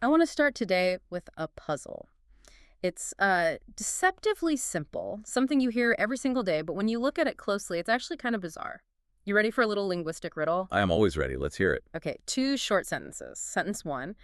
I want to start today with a puzzle. It's deceptively simple, something you hear every single day, but when you look at it closely, it's actually kind of bizarre. You ready for a little linguistic riddle? I am always ready. Let's hear it. Okay, two short sentences. Sentence one,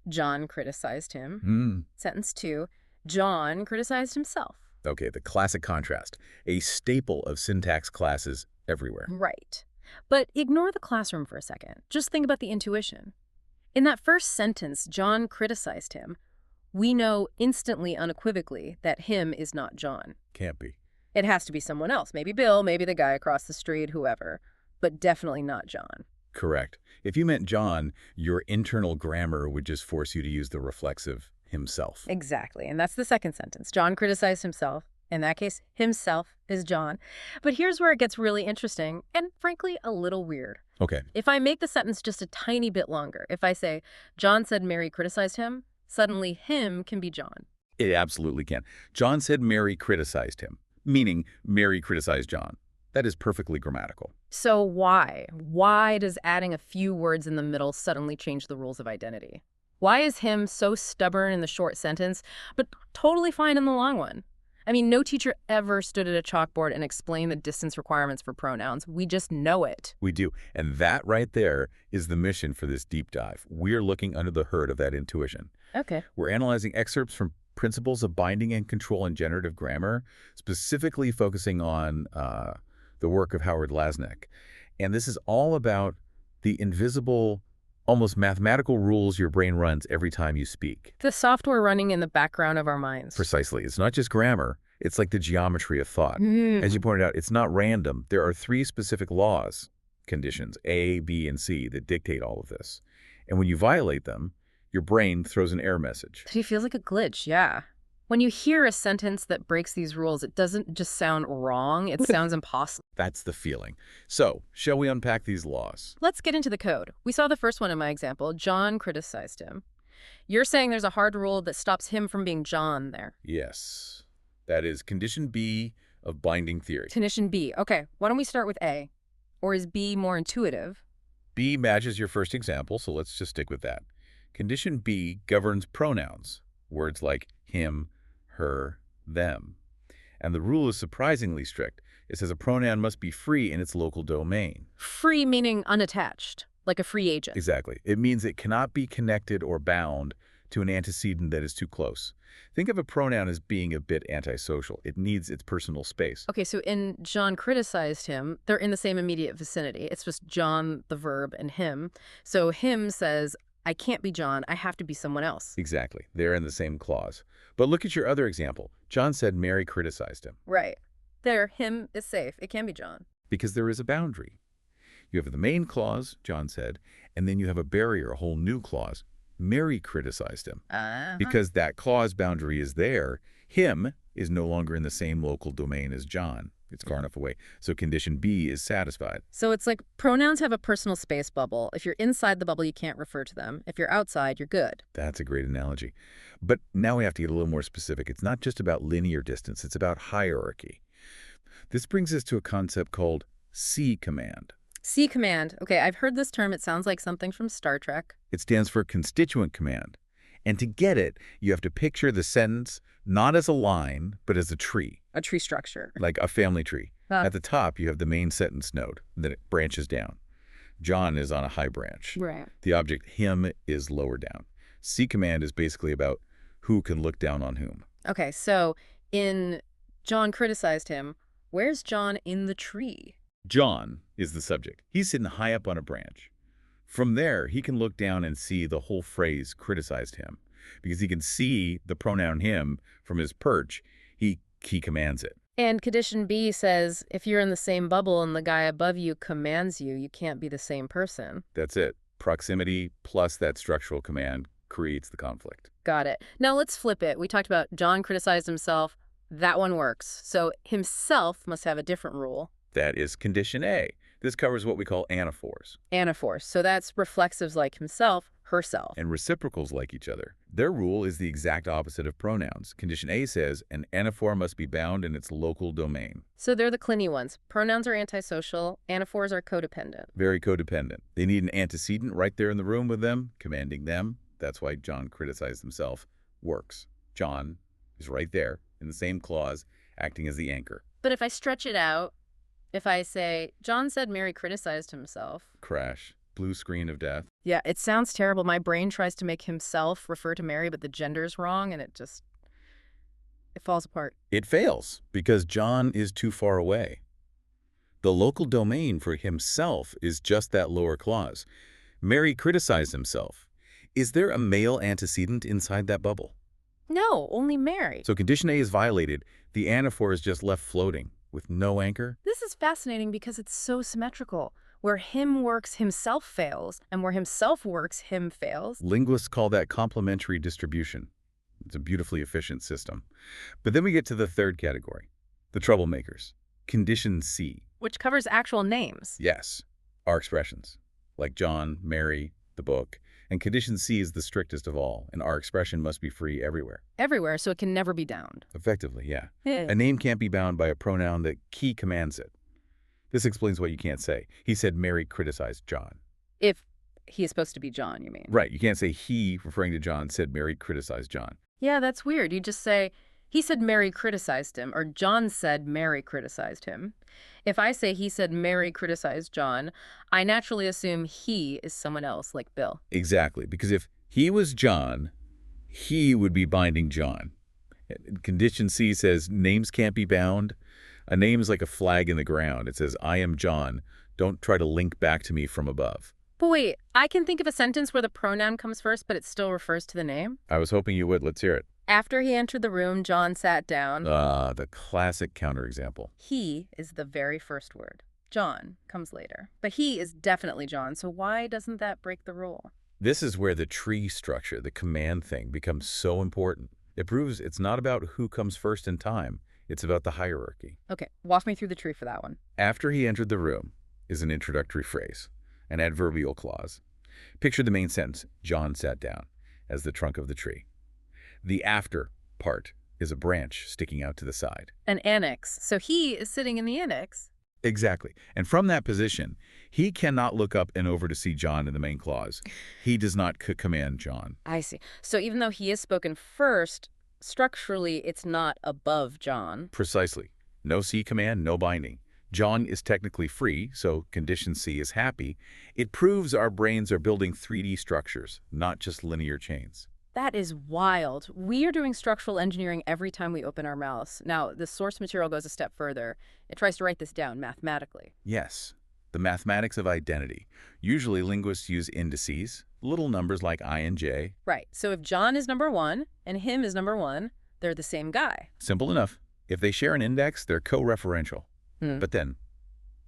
John criticized him. Hmm. Sentence two, John criticized himself. Okay, the classic contrast. A staple of syntax classes everywhere. Right. But ignore the classroom for a second. Just think about the intuition. In that first sentence, John criticized him. We know instantly, unequivocally, that him is not John. Can't be. It has to be someone else. Maybe Bill, maybe the guy across the street, whoever. But definitely not John. Correct. If you meant John, your internal grammar would just force you to use the reflexive himself. Exactly. And that's the second sentence. John criticized himself. In that case, himself is John. But here's where it gets really interesting and, frankly, a little weird. Okay. If I make the sentence just a tiny bit longer, if I say, John said Mary criticized him, suddenly him can be John. It absolutely can. John said Mary criticized him, meaning Mary criticized John. That is perfectly grammatical. So why? Why does adding a few words in the middle suddenly change the rules of identity? Why is him so stubborn in the short sentence, but totally fine in the long one? I mean, no teacher ever stood at a chalkboard and explained the distance requirements for pronouns. We just know it. We do. And that right there is the mission for this deep dive. We're looking under the hood of that intuition. Okay. We're analyzing excerpts from Principles of Binding and Control in Generative Grammar, specifically focusing on the work of Howard Lasnik. And this is all about the invisible, almost mathematical rules your brain runs every time you speak. The software running in the background of our minds. Precisely. It's not just grammar. It's like the geometry of thought. As you pointed out, it's not random. There are three specific laws, conditions, A, B, and C, that dictate all of this. And when you violate them, your brain throws an error message. It feels like a glitch, yeah. When you hear a sentence that breaks these rules, it doesn't just sound wrong, it sounds impossible. That's the feeling. So, shall we unpack these laws? Let's get into the code. We saw the first one in my example. John criticized him. You're saying there's a hard rule that stops him from being John there. Yes. That is condition B of binding theory. Condition B. Okay, why don't we start with A? Or is B more intuitive? B matches your first example, so let's just stick with that. Condition B governs pronouns, words like him, her, them. And the rule is surprisingly strict. It says a pronoun must be free in its local domain. Free meaning unattached, like a free agent. Exactly. It means it cannot be connected or bound to an antecedent that is too close. Think of a pronoun as being a bit antisocial. It needs its personal space. Okay, so in John criticized him, they're in the same immediate vicinity. It's just John, the verb, and him. So him says, I can't be John, I have to be someone else. Exactly. They're in the same clause. But look at your other example. John said Mary criticized him. Right. There, him is safe. It can be John. Because there is a boundary. You have the main clause, John said, and then you have a barrier, a whole new clause. Mary criticized him. Because that clause boundary is there, him is no longer in the same local domain as John. It's far enough away. So condition B is satisfied. So it's like pronouns have a personal space bubble. If you're inside the bubble, you can't refer to them. If you're outside, you're good. That's a great analogy. But now we have to get a little more specific. It's not just about linear distance. It's about hierarchy. This brings us to a concept called C command. C command. Okay, I've heard this term. It sounds like something from Star Trek. It stands for constituent command. And to get it, you have to picture the sentence not as a line, but as a tree. A tree structure. Like a family tree. At the top, you have the main sentence node, then it branches down. John is on a high branch. Right. The object him is lower down. C command is basically about who can look down on whom. Okay, so in John criticized him, where's John in the tree? John is the subject. He's sitting high up on a branch. From there, he can look down and see the whole phrase criticized him. Because he can see the pronoun him from his perch, he commands it. And condition B says, if you're in the same bubble and the guy above you commands you, you can't be the same person. That's it. Proximity plus that structural command creates the conflict. Got it. Now let's flip it. We talked about John criticized himself. That one works. So himself must have a different rule. That is condition A. This covers what we call anaphors. Anaphors. So that's reflexives like himself, herself. And reciprocals like each other. Their rule is the exact opposite of pronouns. Condition A says an anaphor must be bound in its local domain. So they're the clingy ones. Pronouns are antisocial. Anaphors are codependent. Very codependent. They need an antecedent right there in the room with them, commanding them. That's why John criticized himself works. John is right there in the same clause, acting as the anchor. But if I stretch it out, if I say, John said Mary criticized himself. Crash. Blue screen of death. Yeah, it sounds terrible. My brain tries to make himself refer to Mary, but the gender's wrong, and it falls apart. It fails because John is too far away. The local domain for himself is just that lower clause. Mary criticized himself. Is there a male antecedent inside that bubble? No, only Mary. So condition A is violated. The anaphor is just left floating with no anchor. This is fascinating because it's so symmetrical. Where him works, himself fails, and where himself works, him fails. Linguists call that complementary distribution. It's a beautifully efficient system. But then we get to the third category, the troublemakers. Condition C. Which covers actual names. Yes, our expressions, like John, Mary, the book. And condition C is the strictest of all, and our expression must be free everywhere. Everywhere, so it can never be bound. Effectively, yeah. Yeah. A name can't be bound by a pronoun that he commands it. This explains what you can't say. He said Mary criticized John. If he is supposed to be John, you mean? Right, you can't say he, referring to John, said Mary criticized John. Yeah, that's weird. You just say, he said Mary criticized him, or John said Mary criticized him. If I say he said Mary criticized John, I naturally assume he is someone else, like Bill. Exactly, because if he was John, he would be binding John. Condition C says names can't be bound. A name is like a flag in the ground. It says, I am John. Don't try to link back to me from above. But wait, I can think of a sentence where the pronoun comes first, but it still refers to the name. I was hoping you would. Let's hear it. After he entered the room, John sat down. The classic counterexample. He is the very first word. John comes later. But he is definitely John, so why doesn't that break the rule? This is where the tree structure, the command thing, becomes so important. It proves it's not about who comes first in time. It's about the hierarchy. Okay, walk me through the tree for that one. After he entered the room is an introductory phrase, an adverbial clause. Picture the main sentence, John sat down, as the trunk of the tree. The after part is a branch sticking out to the side. An annex. So he is sitting in the annex. Exactly. And from that position, he cannot look up and over to see John in the main clause. He does not command John. I see. So even though he is spoken first, structurally it's not above John. Precisely. No C command, no binding. John is technically free, so condition C is happy. It proves our brains are building 3D structures, not just linear chains. That is wild. We are doing structural engineering every time we open our mouths. Now, the source material goes a step further. It tries to write this down mathematically. Yes, the mathematics of identity. Usually linguists use indices, little numbers like I and J. Right. So if John is number one and him is number one, they're the same guy. Simple enough. If they share an index, they're co-referential. But then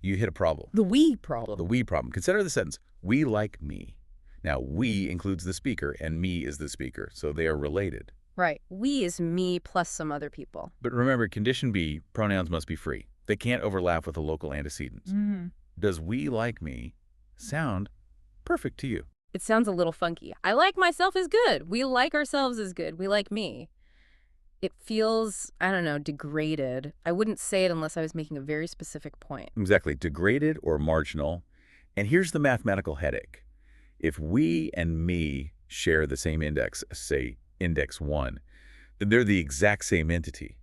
you hit a problem. The we problem. The we problem. Consider the sentence, we like me. Now, we includes the speaker, and me is the speaker, so they are related. Right. We is me plus some other people. But remember, condition B, pronouns must be free. They can't overlap with the local antecedents. Does we like me sound perfect to you? It sounds a little funky. I like myself is good. We like ourselves is good. We like me. It feels, I don't know, degraded. I wouldn't say it unless I was making a very specific point. Exactly. Degraded or marginal. And here's the mathematical headache. If we and me share the same index, say index 1, then they're the exact same entity,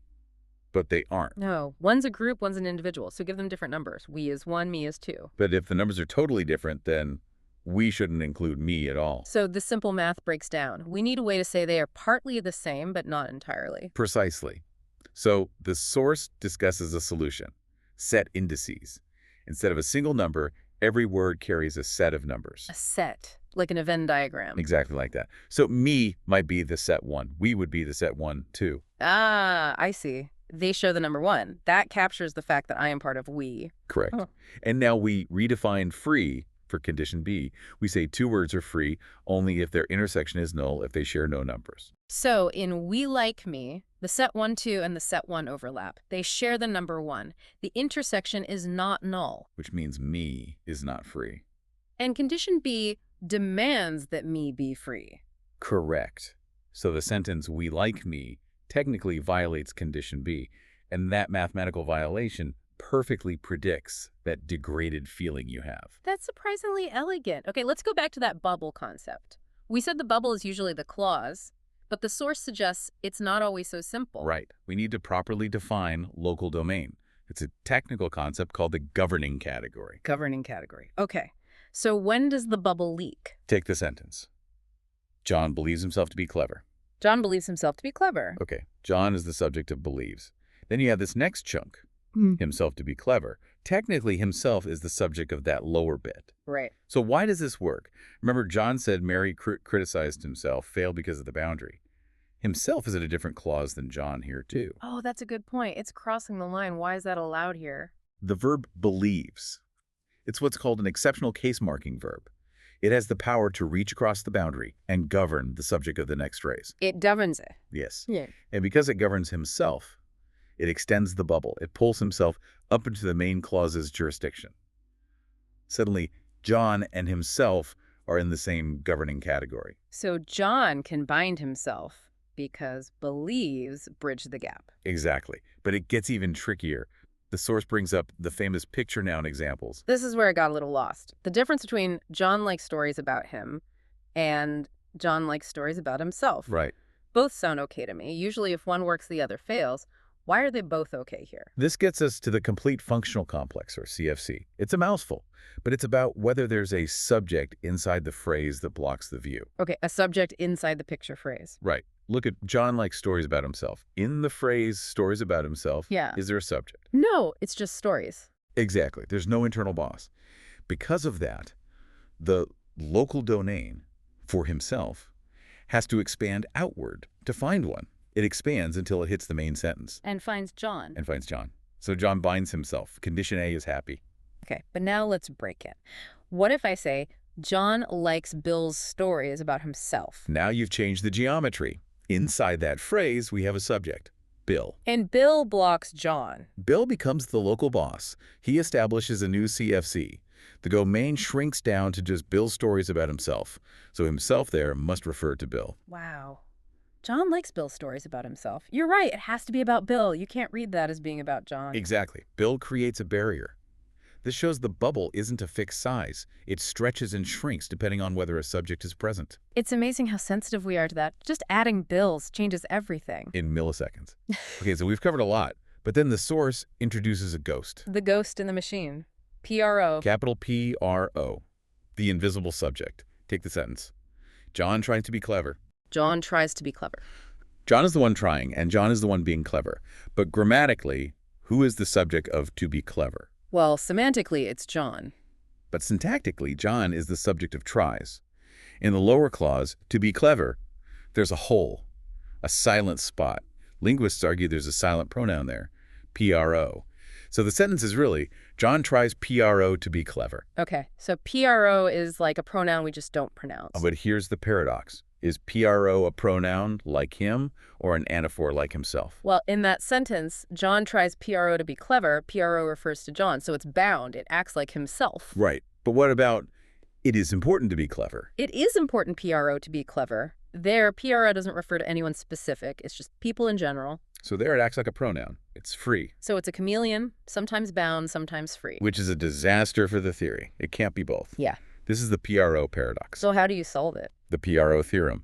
but they aren't. No, one's a group, one's an individual, so give them different numbers. We is 1, me is 2. But if the numbers are totally different, then we shouldn't include me at all. So the simple math breaks down. We need a way to say they are partly the same, but not entirely. Precisely. So the source discusses a solution, set indices. Instead of a single number, every word carries a set of numbers. A set, like an Venn diagram. Exactly like that. So me might be the set 1. We would be the set 1, too. Ah, I see. They show the number 1. That captures the fact that I am part of we. Correct. Oh. And now we redefine free for condition B. We say 2 words are free only if their intersection is null, if they share no numbers. So in we like me, the set 1, 2, and the set 1 overlap. They share the number 1. The intersection is not null. Which means me is not free. And condition B demands that me be free. Correct. So the sentence, we like me, technically violates condition B. And that mathematical violation perfectly predicts that degraded feeling you have. That's surprisingly elegant. Okay, let's go back to that bubble concept. We said the bubble is usually the clause, but the source suggests it's not always so simple. Right. We need to properly define local domain. It's a technical concept called the governing category. Governing category. Okay. So when does the bubble leak? Take the sentence. John believes himself to be clever. John believes himself to be clever. Okay, John is the subject of believes. Then you have this next chunk, himself to be clever. Technically, himself is the subject of that lower bit. Right. So why does this work? Remember, John said Mary criticized himself, failed because of the boundary. Himself is in a different clause than John here, too. Oh, that's a good point. It's crossing the line. Why is that allowed here? The verb believes. It's what's called an exceptional case marking verb. It has the power to reach across the boundary and govern the subject of the next phrase. It governs it. Yes. Yeah. And because it governs himself, it extends the bubble. It pulls himself up into the main clause's jurisdiction. Suddenly, John and himself are in the same governing category. So John can bind himself because believes bridge the gap. Exactly. But it gets even trickier. The source brings up the famous picture noun examples. This is where I got a little lost. The difference between John likes stories about him and John likes stories about himself. Right. Both sound okay to me. Usually if one works, the other fails. Why are they both okay here? This gets us to the complete functional complex, or CFC. It's a mouthful, but it's about whether there's a subject inside the phrase that blocks the view. Okay, a subject inside the picture phrase. Right. Look at John likes stories about himself. In the phrase stories about himself, is there a subject? No, it's just stories. Exactly. There's no internal boss. Because of that, the local domain for himself has to expand outward to find one. It expands until it hits the main sentence. And finds John. And finds John. So John binds himself. Condition A is happy. Okay, but now let's break it. What if I say, John likes Bill's stories about himself? Now you've changed the geometry. Inside that phrase, we have a subject, Bill. And Bill blocks John. Bill becomes the local boss. He establishes a new CFC. The domain shrinks down to just Bill's stories about himself. So himself there must refer to Bill. Wow. John likes Bill's stories about himself. You're right, it has to be about Bill. You can't read that as being about John. Exactly. Bill creates a barrier. This shows the bubble isn't a fixed size. It stretches and shrinks depending on whether a subject is present. It's amazing how sensitive we are to that. Just adding Bills changes everything. In milliseconds. Okay, so we've covered a lot. But then the source introduces a ghost. The ghost in the machine. P-R-O. Capital P-R-O. The invisible subject. Take the sentence. John tries to be clever. John tries to be clever. John is the one trying, and John is the one being clever. But grammatically, who is the subject of to be clever? Well, semantically, it's John. But syntactically, John is the subject of tries. In the lower clause, to be clever, there's a hole, a silent spot. Linguists argue there's a silent pronoun there, P-R-O. So the sentence is really, John tries P-R-O to be clever. Okay, so P-R-O is like a pronoun we just don't pronounce. But here's the paradox. Is P-R-O a pronoun like him or an anaphor like himself? Well, in that sentence, John tries P-R-O to be clever. P-R-O refers to John, so it's bound. It acts like himself. Right. But what about it is important to be clever? It is important, P-R-O, to be clever. There, P-R-O doesn't refer to anyone specific. It's just people in general. So there it acts like a pronoun. It's free. So it's a chameleon, sometimes bound, sometimes free. Which is a disaster for the theory. It can't be both. Yeah. This is the P-R-O paradox. So how do you solve it? The P-R-O theorem.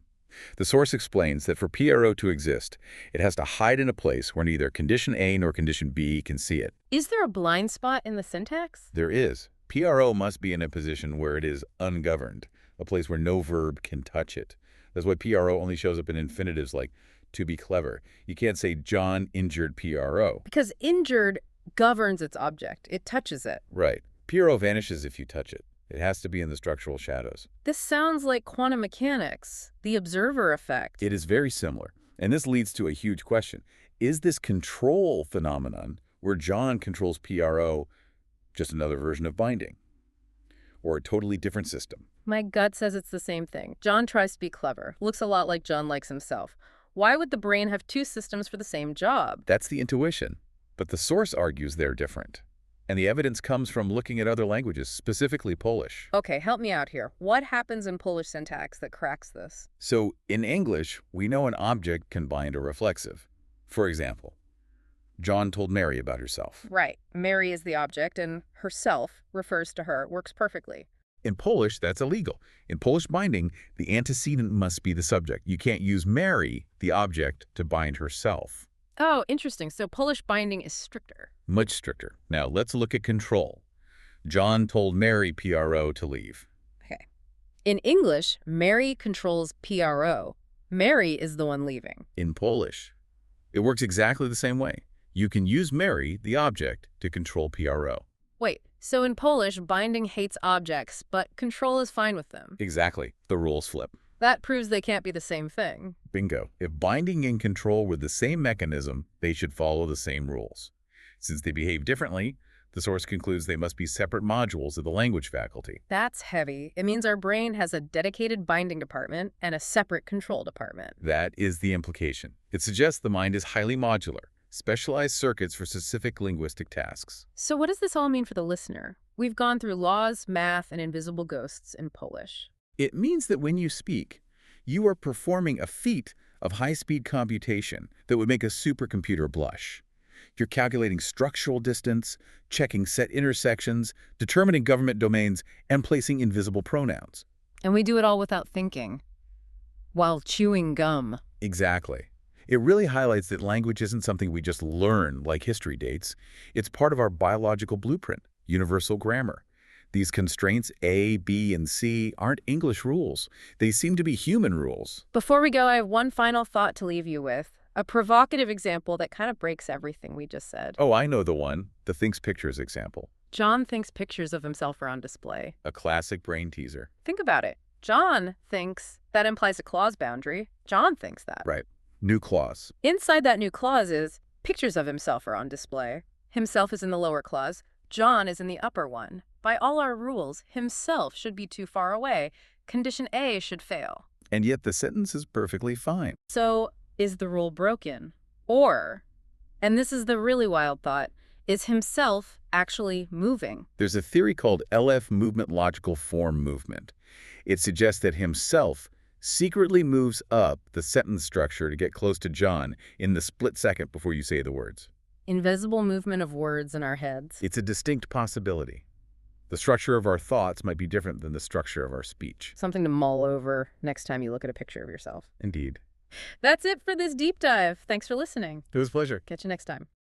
The source explains that for P-R-O to exist, it has to hide in a place where neither condition A nor condition B can see it. Is there a blind spot in the syntax? There is. P-R-O must be in a position where it is ungoverned, a place where no verb can touch it. That's why P-R-O only shows up in infinitives like to be clever. You can't say John injured P-R-O. Because injured governs its object. It touches it. Right. P-R-O vanishes if you touch it. It has to be in the structural shadows. This sounds like quantum mechanics, the observer effect. It is very similar. And this leads to a huge question. Is this control phenomenon where John controls P-R-O just another version of binding? Or a totally different system? My gut says it's the same thing. John tries to be clever. Looks a lot like John likes himself. Why would the brain have two systems for the same job? That's the intuition. But the source argues they're different. And the evidence comes from looking at other languages, specifically Polish. Okay, help me out here. What happens in Polish syntax that cracks this? So in English, we know an object can bind a reflexive. For example, John told Mary about herself. Right. Mary is the object, and herself refers to her. Works perfectly. In Polish, that's illegal. In Polish binding, the antecedent must be the subject. You can't use Mary, the object, to bind herself. Oh, interesting. So Polish binding is stricter. Much stricter. Now, let's look at control. John told Mary, PRO, to leave. Okay. In English, Mary controls PRO. Mary is the one leaving. In Polish, it works exactly the same way. You can use Mary, the object, to control PRO. Wait, so in Polish, binding hates objects, but control is fine with them. Exactly. The rules flip. That proves they can't be the same thing. Bingo. If binding and control were the same mechanism, they should follow the same rules. Since they behave differently, the source concludes they must be separate modules of the language faculty. That's heavy. It means our brain has a dedicated binding department and a separate control department. That is the implication. It suggests the mind is highly modular, specialized circuits for specific linguistic tasks. So what does this all mean for the listener? We've gone through laws, math, and invisible ghosts in Polish. It means that when you speak, you are performing a feat of high-speed computation that would make a supercomputer blush. You're calculating structural distance, checking set intersections, determining government domains, and placing invisible pronouns. And we do it all without thinking, while chewing gum. Exactly. It really highlights that language isn't something we just learn like history dates. It's part of our biological blueprint, universal grammar. These constraints A, B, and C aren't English rules. They seem to be human rules. Before we go, I have one final thought to leave you with. A provocative example that kind of breaks everything we just said. Oh, I know the one. The thinks pictures example. John thinks pictures of himself are on display. A classic brain teaser. Think about it. John thinks that implies a clause boundary. John thinks that. Right. New clause. Inside that new clause is pictures of himself are on display. Himself is in the lower clause. John is in the upper one. By all our rules, himself should be too far away. Condition A should fail. And yet the sentence is perfectly fine. So, is the rule broken? Or, and this is the really wild thought, is himself actually moving? There's a theory called LF movement logical form movement. It suggests that himself secretly moves up the sentence structure to get close to John in the split second before you say the words. Invisible movement of words in our heads. It's a distinct possibility. The structure of our thoughts might be different than the structure of our speech. Something to mull over next time you look at a picture of yourself. Indeed. That's it for this deep dive. Thanks for listening. It was a pleasure. Catch you next time.